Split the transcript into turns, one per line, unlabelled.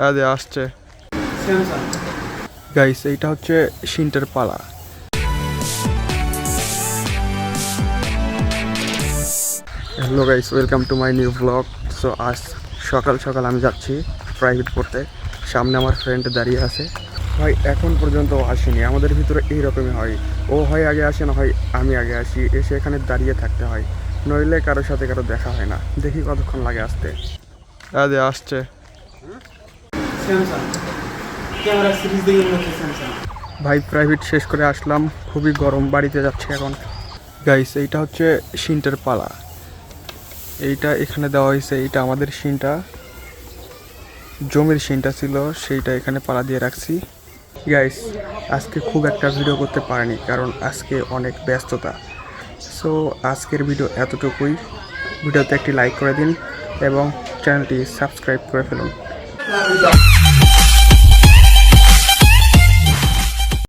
আরে আসছে গাইস, এইটা হচ্ছে শিন্টের পালা। Hello guys, welcome to my new blog. So আজ সকাল সকাল আমি যাচ্ছি প্রাইভেট পড়তে। সামনে আমার ফ্রেন্ড দাঁড়িয়ে আছে। ভাই এখন পর্যন্ত ও আসেনি। আমাদের ভিতরে এইরকমই হয়, ও হয় আগে আসে, না হয় আমি আগে আসি, এসে এখানে দাঁড়িয়ে থাকতে হয়, নইলে কারোর সাথে কারো দেখা হয় না। দেখি কতক্ষণ লাগে আসতে। আরে আসছে ভাই। প্রাইভেট শেষ করে আসলাম, খুবই গরম, বাড়িতে যাচ্ছে এখন। গাইস, এইটা হচ্ছে শিন্টের পালা। এইটা এখানে দেওয়া হয়েছে, এইটা আমাদের শিনটা, জমির শিনটা ছিল, সেইটা এখানে পালা দিয়ে রাখছি। গাইস, আজকে খুব একটা ভিডিও করতে পারিনি, কারণ আজকে অনেক ব্যস্ততা। সো আজকের ভিডিও এতটুকুই। ভিডিওতে একটি লাইক করে দিন এবং চ্যানেলটি সাবস্ক্রাইব করে ফেলুন।